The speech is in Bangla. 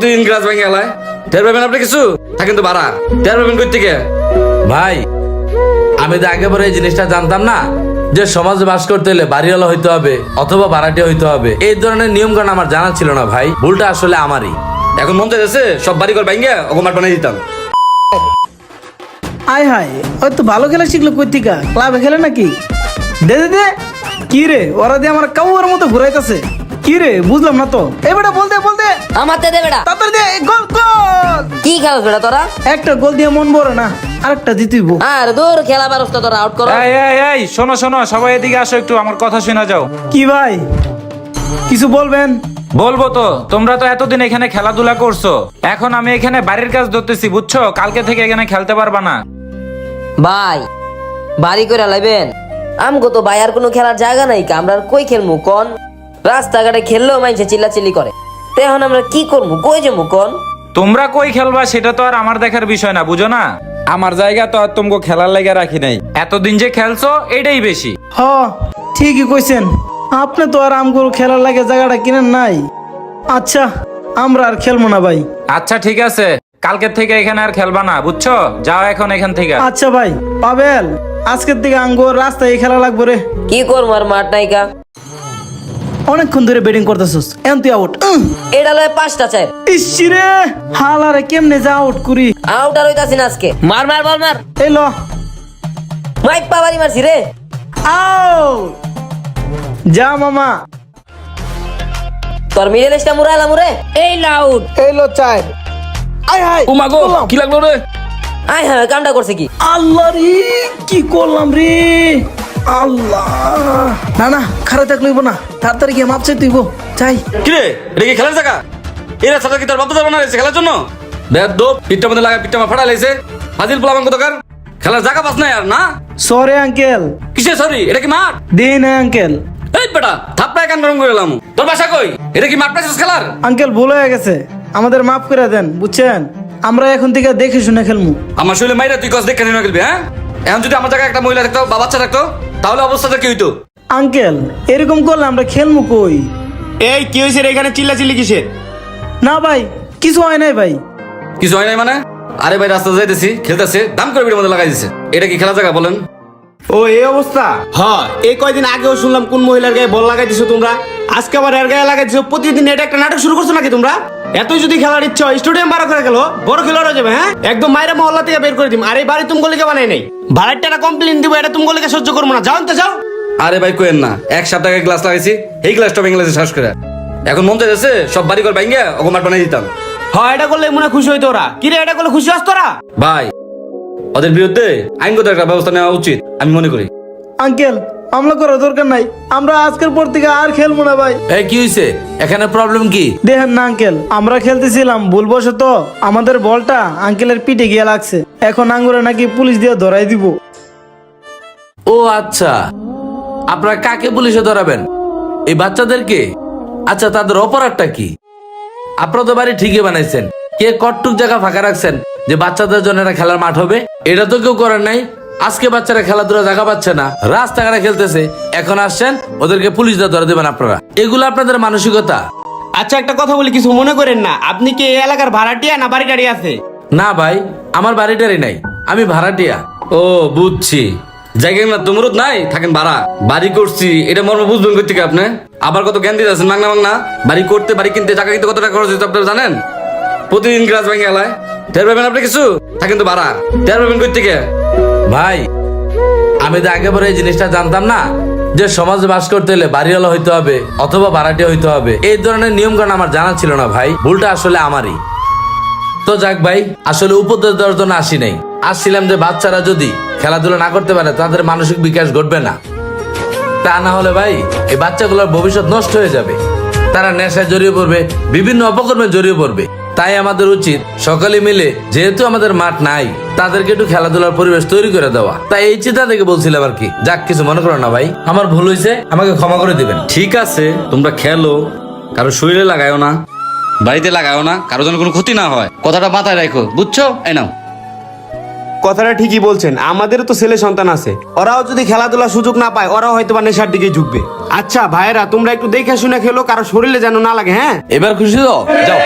তিন গ্লাস ভেঙে গেলায় টের পাবেন আপনি কিছু থাকেন তো ভাড়া টের পাবেন কই থেকে ভাই আমি তো আগে পরে এই জিনিসটা জানতাম না যে সমাজে বাস করতে হলে বাড়িওয়ালা হইতে হবে অথবা ভাড়াটিয়া হইতে হবে। এই ধরনের নিয়ম কানুন আমার জানা ছিল না ভাই, ভুলটা আসলে আমারই। এখন মন চাইছে সব বাড়ি ঘর ভেঙে ওকে মাঠ বানিয়ে দিতাম। আয় হায় ওই তো ভালো খেলা শিখলো কৈতিকা ক্লাবে খেলে নাকি? দে দে দে কি রে ওরা দিয়ে আমার কাউয়ার মতো ঘুরাইতেছে কি রে বুঝলাম না তো। এবারে বলতে বলতে আমাতে দে বেটা তাড়াতাড়ি দে গোল গোল। কি খেলাস বেটা তোরা? একটা গোল দিয়ে মন ভরে না আরেকটা জিতইব। আর দূর খেলা পারস তো তোরা আউট করো। এই এই এই শোনো শোনো সবাই এদিকে আসো, একটু আমার কথা শোনা যাও। কি ভাই কিছু বলবেন? বলবো তো, তোমরা তো এতদিন এখানে খেলাধুলা করছো, এখন আমি এখানে বাড়ির কাজ ধরতেছি বুঝছো, কালকে থেকে এখানে খেলতে পারবা না। ভাই বাড়ি করে লাইবেন আমগো তো ভাই আর কোনো খেলার জায়গা নাই কা, আমরা আর কই খেলমু কোন? রাস্তাঘাটে খেললেও মাইনছে চিল্লাচিল্লি করে, তো এখন আমরা কি করবো কই যাবো কোন? তোমরা কই খেলবা সেটা তো আর আমার দেখার বিষয় না, বুঝো না? আমার জায়গা তো আর তোমাকে খেলার লাগা রাখি নাই, এতদিন যে খেলছো এটাই বেশি। হ ঠিকই কইছেন, আপনি তো আর আমগুলো খেলার লাগে জায়গাটা কিনেন নাই। আচ্ছা আমরা আর খেলবো না ভাই। আচ্ছা ঠিক আছে, কালকের থেকে এখানে আর খেলবা না বুঝছো, যাও এখন এখান থেকে। আচ্ছা ভাই পাবেল আজকের থেকে আঙ্গুর রাস্তায় খেলা লাগবে রে। কি করবো আর মাঠ নাই কা, অনেকক্ষণ ধরে ব্যাটিং করতেছস এখন তুই আউট। এটা লয় 5টা চাই। ইসি রে হালারে কেমনে যা আউট করি। আউট আর হইতাছি না আজকে, মার মার বল মার। এই ল মাইক পাবারি মারছি রে। আউট যা মামা। তোর মিডল স্টা মুরাইলাম রে। এই লাউড এই লো চাই আয় হায় ও মা গো কি লাগলো রে? আয় হ্যাঁ কামটা করছে কি? আল্লাহ রে কি করলাম রে আল্লাহ। না না খারাপ থাকলে হইব না, তাড়াতাড়ি গিয়ে মাপ চাই তুইব চাই। কি রে এটা কি খেলার জায়গা? এরা সাথে কি তোর বাপ দাদা বানা রয়েছে খেলার জন্য? বেদ দো পিঠটা মধ্যে লাগা পিঠটা ফাটা লাইছে ফাজিল পোলাম কতকার খেলার জায়গা পাস না আর না। Sorry uncle. কিসে সরি? এটা কি মাঠ? দিন আঙ্কেল। এই বেটা থাপ্পায় কান গরম করে এলাম। তোর বাসা কই? এটা কি মাঠ পাইছিস খেলার? আঙ্কেল ভুল হয়ে গেছে, আমাদের মাফ করে দেন বুঝছেন, আমরা এখন থেকে দেখে শুনে খেলমু। আমার শরীরে মাইরা তুই কস দেখে নিয়ে খেলবি হ্যাঁ? এখন যদি আমার জায়গায় একটা মহিলা থাকতো বা বাচ্চা থাকতো তাহলে অবস্থাটা কি হইতো? আঙ্কেল এরকম করলে আমরা খেলমু কই? এই কি হয়েছে রে এখানে চিল্লাচিল্লি কিসের? না ভাই কিছু হয় নাই ভাই। কিছু হয় নাই মানে? আরে ভাই রাস্তা যাইতেছি খেলতেছে দাম করে বিড়ের মধ্যে লাগাই দিছে, এটা কি খেলা জায়গা বলেন? ও এই অবস্থা? হ্যাঁ এই কয়দিন আগেও শুনলাম কোন মহিলার গায়ে বল লাগাই দিছো তোমরা, আজকে আবার এর গায়ে লাগাই দিছো। প্রতিদিন এটা একটা নাটক শুরু করছো নাকি তোমরা? এতই যদি খেলার ইচ্ছা হয় স্টেডিয়াম ভাড়া করে গেল বড় খেলোয়াড় হয়ে যাবে। হ্যাঁ একদম মাইরা মহল্লা থেকে বের করে দিম। আর এই বাড়ি তুমি গলিকে বানাই নাই, ভাড়ার টাকা কমপ্লেন দিব, এটা তুমি গলিকে সহ্য করবো না। যাও তো যাও। আরে ভাই কোয়েন না, এক সপ্তাহ আগে গ্লাস লাগাইছি এই গ্লাসটা ভেঙে গেছে শ্বাস করে। এখন মন চাইছে সব বাড়ি ঘর ভেঙে ওকে মাঠ বানিয়ে দিতাম। হ্যাঁ এটা করলে মনে হয় খুশি হইতো ওরা। কি রে এটা করলে খুশি হস তোরা? ভাই ওদের বিরুদ্ধে আইনগত একটা ব্যবস্থা নেওয়া উচিত আমি মনে করি। আঙ্কেল মামলা করার দরকার নাই, আমরা আজকের পর থেকে আর খেলবো না ভাই। এই কি হইছে এখানে, প্রবলেম কি? দেখেন না আঙ্কেল আমরা খেলতেছিলাম ভুলবশত আমাদের বলটা আঙ্কেলের পিঠে গিয়ে লাগছে, এখন আঙ্গুরে নাকি পুলিশ দিয়ে ধরাই দিব। ও আচ্ছা, আপনারা কাকে পুলিশে ধরাবেন? এই বাচ্চাদেরকে? আচ্ছা তাদের অপরাধটা কি? আপনারা তো বাড়ি ঠিকই বানাইছেন, কে কটটুক জায়গা ফাঁকা রাখছেন যে বাচ্চাদের জন্য একটা খেলার মাঠ হবে? এটা তো কেউ করেন নাই। আজকে বাচ্চারা খেলাধুলা জায়গা পাচ্ছে না, রাস্তাঘাটে খেলতেছে, এখন আসছেন ওদেরকে পুলিশ দিয়ে ধরে দেবেন আপনারা? এগুলো আপনাদের মানসিকতা? আচ্ছা একটা কথা বলি, কিছু মনে করেন না, আপনি কি এই এলাকার ভাড়াটিয়া না বাড়ি টাড়ি আছে? না ভাই আমার বাড়িটারই নাই, আমি ভাড়াটিয়া। ও বুঝছি, জায়গা না তোমরত নাই থাকেন ভাড়া বাড়ি করছি এটা মর্ম বুঝবেন কই থেকে আপনি? আবার কত জ্ঞান দিতে আছেন মাংনা মাংনা। বাড়ি করতে বাড়ি কিনতে টাকা কিনতে কত টাকা খরচ হচ্ছে আপনারা জানেন? প্রতিদিন গ্লাস ভেঙে গেলায় টের পাবেন আপনি কিছু থাকেন তো ভাড়া টের পাবেন কই থেকে? ভাই আমি তো আগে পরে এই জিনিসটা জানতাম না যে সমাজে বাস করতে হলে বাড়িওয়ালা হইতে হবে অথবা ভাড়াটিয়া হইতে হবে। এই ধরনের নিয়ম কানুন আমার জানা ছিল না ভাই, ভুলটা আসলে আমারই। তো যাক ভাই, আসলে উপদেশ দেওয়ার জন্য আসি নাই, আসছিলাম যে বাচ্চারা যদি খেলাধুলা না করতে পারে তাদের মানসিক বিকাশ ঘটবে না। তা না হলে ভাই এই বাচ্চাগুলোর ভবিষ্যৎ নষ্ট হয়ে যাবে, তারা নেশায় জড়িয়ে পড়বে, বিভিন্ন অপকর্মে জড়িয়ে পড়বে। তাই আমাদের উচিত সকলে মিলে, যেহেতু আমাদের মাঠ নাই, তাদেরকে একটু খেলাধুলার পরিবেশ তৈরি করে দেওয়া। তাই এই চিন্তা থেকে বলছিলাম আর কি। যাক কিছু মনে করো না ভাই, আমার ভুল হয়েছে, আমাকে ক্ষমা করে দিবেন। ঠিক আছে তোমরা খেলো, কারো শরীরে লাগায়ও না, বাড়িতে লাগায়ও না, কারো যেন কোনো ক্ষতি না হয়, কথাটা মাথায় রাখো বুঝছো? এই নাও। কথাটা ঠিকই বলছেন, আমাদেরও তো ছেলে সন্তান আছে, ওরাও যদি খেলাধুলার সুযোগ না পায় ওরাও হয়তো বা নেশার দিকে ঝুঁকবে। আচ্ছা ভাইরা তোমরা একটু দেখে শুনে খেলো, কারো শরীরে যেন না লাগে। হ্যাঁ এবার খুশি তো? যাও।